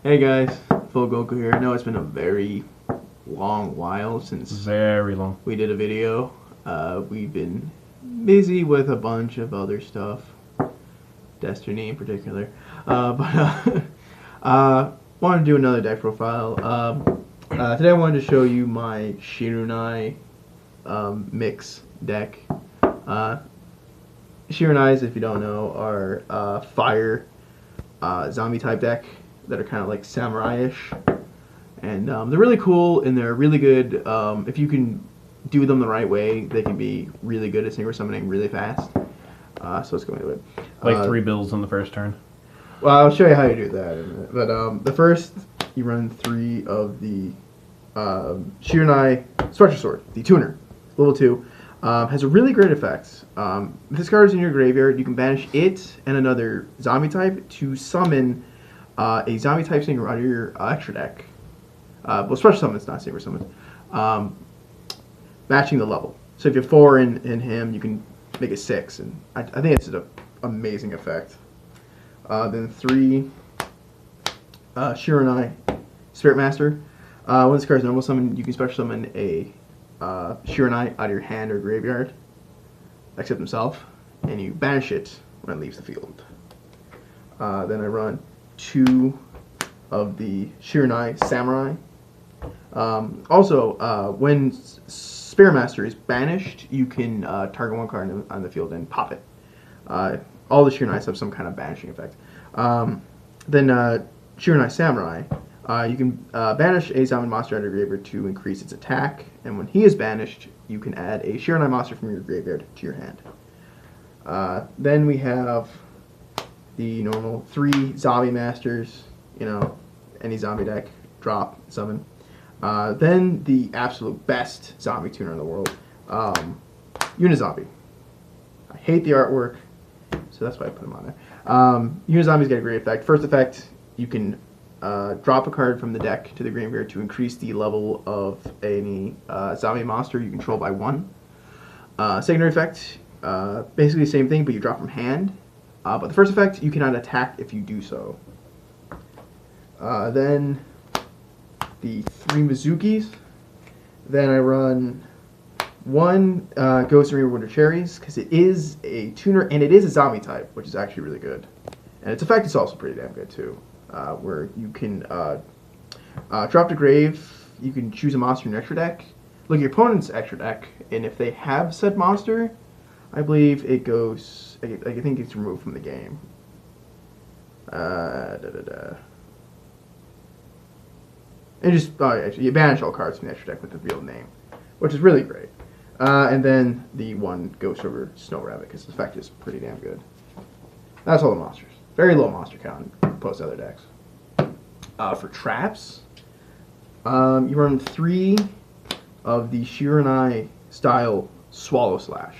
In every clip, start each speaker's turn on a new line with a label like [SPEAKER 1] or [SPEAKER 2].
[SPEAKER 1] Hey guys, FullGoku here. I know it's been a very long while since
[SPEAKER 2] Very long.
[SPEAKER 1] we did a video. We've been busy with a bunch of other stuff, Destiny in particular. Wanted to do another deck profile. Today I wanted to show you my Shirunai mix deck. Shirunais, if you don't know, are fire zombie type deck that are kind of like samurai-ish, and they're really cool and they're really good. If you can do them the right way, they can be really good at synchro summoning really fast. So let's go into it.
[SPEAKER 2] Like 3 bills on the first turn.
[SPEAKER 1] Well, I'll show you how you do that in a minute. But the first, you run 3 of the Shirunai Structure Sword, the tuner, level 2. Has a really great effect. If this card is in your graveyard, you can banish it and another zombie type to summon a zombie type synchro out of your extra deck. Well, special summon, it's not synchro summon. Matching the level. So if you have 4 in him, you can make it 6, and I think it's an amazing effect. Then 3 Shirunai Spirit Master. When this card is normal summon, you can special summon a Shirunai out of your hand or graveyard, except himself, and you banish it when it leaves the field. Then I run 2 of the Shirunai Samurai. When Spirit Master is banished, you can target 1 card on the field and pop it. All the Shirunais have some kind of banishing effect. Then Shirunai Samurai. You can banish a zombie monster out of your graveyard to increase its attack, and when he is banished, you can add a Shirunai monster from your graveyard to your hand. Then we have the normal 3 zombie masters, any zombie deck, drop, summon. Then the absolute best zombie tuner in the world, Unizombie. I hate the artwork, so that's why I put him on there. Unizombie's got a great effect. First effect, you can drop a card from the deck to the graveyard to increase the level of any zombie monster you control by 1. Secondary effect, basically the same thing, but you drop from hand. But the first effect, you cannot attack if you do so. Then the 3 Mizukis. Then I run 1 Ghost and Winter Cherries, because it is a tuner and it is a zombie type, which is actually really good. And its effect is also pretty damn good too. Where you can drop to grave, you can choose a monster in your extra deck, look at your opponent's extra deck, and if they have said monster, I believe it goes, I think it's removed from the game. And just, actually, you banish all cards from the extra deck with the real name, which is really great. And then the 1 Ghost over Snow Rabbit, because the effect is pretty damn good. That's all the monsters. Very low monster count opposed to other decks. For traps, you run 3 of the Shirunai style Swallow Slash.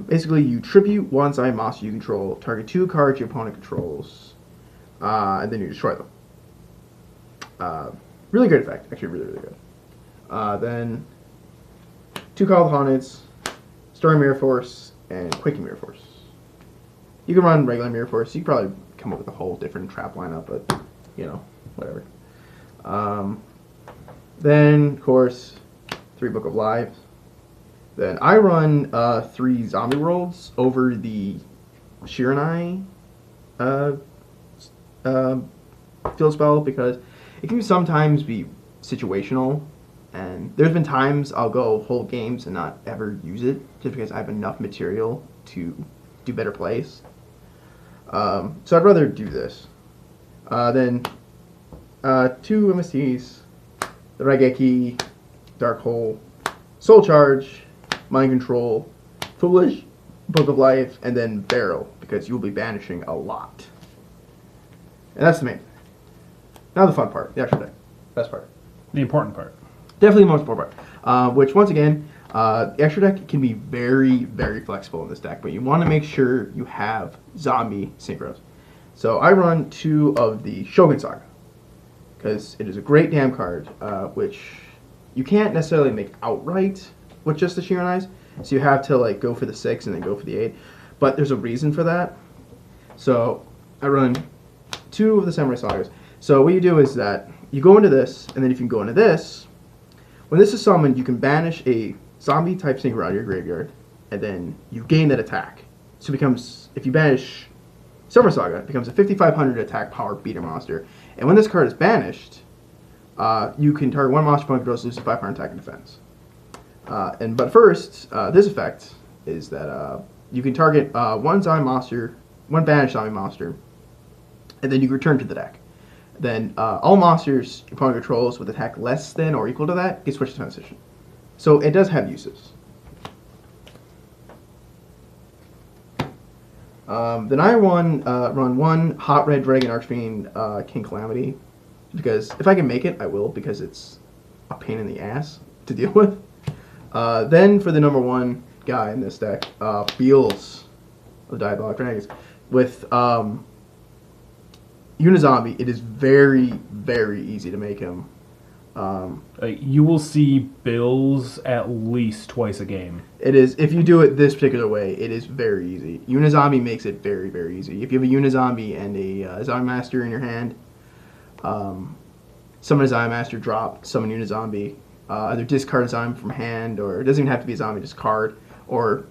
[SPEAKER 1] Basically, you tribute 1 zombie monster you control, target 2 cards your opponent controls, and then you destroy them. Really great effect. Actually, really, really good. Then 2 Call of the Haunted, Story Mirror Force, and Quaking Mirror Force. You can run regular Mirror Force. You can probably come up with a whole different trap lineup, but, whatever. Then, of course, 3 Book of Lives. Then I run 3 Zombie Worlds over the Shirunai field spell, because it can sometimes be situational, and there's been times I'll go whole games and not ever use it, just because I have enough material to do better plays. So I'd rather do this. Then 2 MSTs, the Raigeki, Dark Hole, Soul Charge, Mind Control, Foolish, Book of Life, and then Barrel, because you will be banishing a lot. And that's the main thing. Now the fun part, the extra deck. Best part.
[SPEAKER 2] The important part.
[SPEAKER 1] Definitely the most important part. Which, once again, the extra deck can be very, very flexible in this deck, but you want to make sure you have zombie synchros. So I run 2 of the Shogun Saga, because it is a great damn card, which you can't necessarily make outright with just the Shirunais, so you have to go for the 6 and then go for the 8, but there's a reason for that. So I run 2 of the Samurai Sagas. So what you do is that you go into this, and then if you go into this, when this is summoned, you can banish a zombie type synchro out of your graveyard, and then you gain that attack. So it becomes, if you banish Summer Saga, it becomes a 5,500 attack power beater monster. And when this card is banished, you can target one monster opponent controls, loses 500 attack and defense. But first, this effect is that you can target one banished zombie monster, and then you return to the deck. Then all monsters your opponent controls with attack less than or equal to that get switched to defense position. So it does have uses. Then I run one Hot Red Dragon Archfiend King Calamity, because if I can make it, I will, because it's a pain in the ass to deal with. Then for the number one guy in this deck, Beals of Diabolic Dragons. With Unizombie, it is very, very easy to make him.
[SPEAKER 2] You will see bills at least twice a game.
[SPEAKER 1] It is, if you do it this particular way, it is very easy. Unizombie makes it very, very easy. If you have a Unizombie and a Zombie Master in your hand, summon a Zombie Master, drop, summon Unizombie, either discard a zombie from hand, or it doesn't even have to be a zombie, just card, or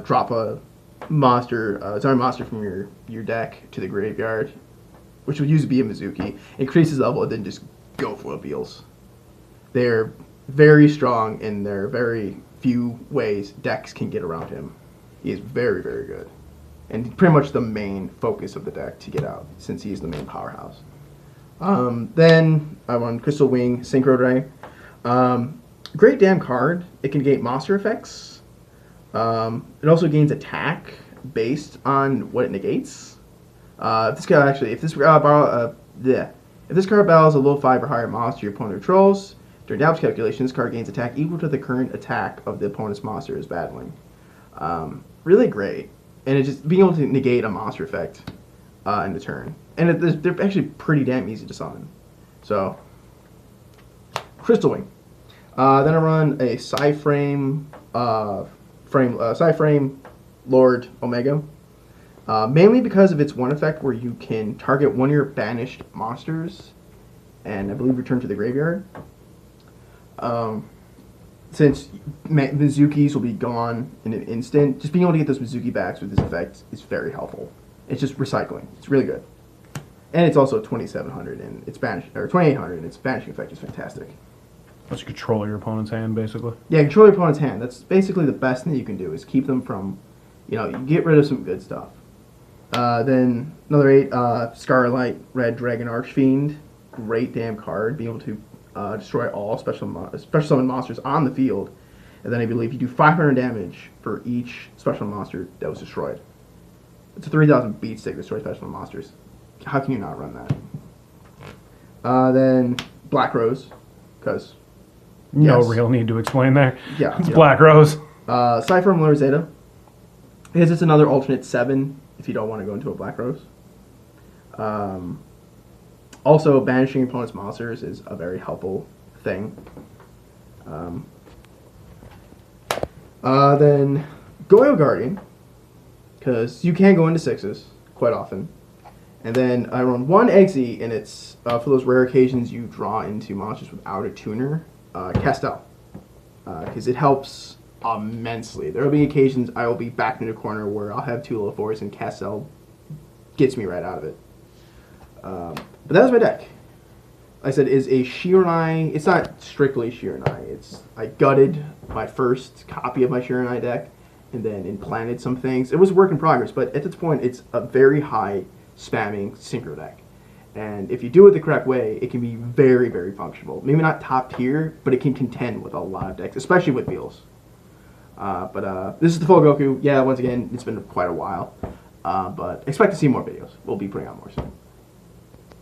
[SPEAKER 1] drop a zombie monster from your deck to the graveyard, which would usually be a Mizuki. Increases level, and then just go for Beals. They're very strong, and there are very few ways decks can get around him. He is very, very good, and pretty much the main focus of the deck to get out, since he is the main powerhouse. Then I run Crystal Wing Synchro Dragon. Great damn card. It can gain monster effects. It also gains attack based on what it negates. If this card battles a low 5 or higher monster your opponent controls, during damage calculation, this card gains attack equal to the current attack of the opponent's monster is battling. Really great, and it's just being able to negate a monster effect in the turn, and they're actually pretty damn easy to summon. So, Crystal Wing. Then I run a Psyframe Lord Omega. Mainly because of its one effect where you can target one of your banished monsters and I believe return to the graveyard. Since Mizukis will be gone in an instant, just being able to get those Mizuki backs with this effect is very helpful. It's just recycling. It's really good. And it's also 2,700 and it's banished, or 2,800 and its banishing effect is fantastic.
[SPEAKER 2] Let's control your opponent's hand, basically.
[SPEAKER 1] Yeah, control your opponent's hand. That's basically the best thing that you can do, is keep them from, you get rid of some good stuff. Then another 8, Scarlet Red Dragon Archfiend. Great damn card. Being able to destroy all special summon monsters on the field. And then I believe you do 500 damage for each special monster that was destroyed. It's a 3,000 beat stick to destroy special monsters. How can you not run that? Then Black Rose, because
[SPEAKER 2] no real need to explain there.
[SPEAKER 1] Yeah,
[SPEAKER 2] it's Black Rose.
[SPEAKER 1] Cypher and Lord Zeta, because it's another alternate 7 if you don't want to go into a Black Rose. Also, banishing opponent's monsters is a very helpful thing. Then Goyo Guardian, because you can go into 6s quite often. And then I run one Eggsy, and it's for those rare occasions you draw into monsters without a tuner, Castel, because it helps immensely. There will be occasions I will be backed in a corner where I'll have 2 low 4s, and Castel gets me right out of it. But that was my deck. Like I said, is a Shirunai. It's not strictly Shirunai. I gutted my first copy of my Shirunai deck, and then implanted some things. It was a work in progress, but at this point, it's a very high spamming synchro deck. And if you do it the correct way, it can be very, very functional. Maybe not top tier, but it can contend with a lot of decks, especially with Beals. But this is the FullGoku. Yeah, once again, it's been quite a while. But expect to see more videos. We'll be putting out more soon.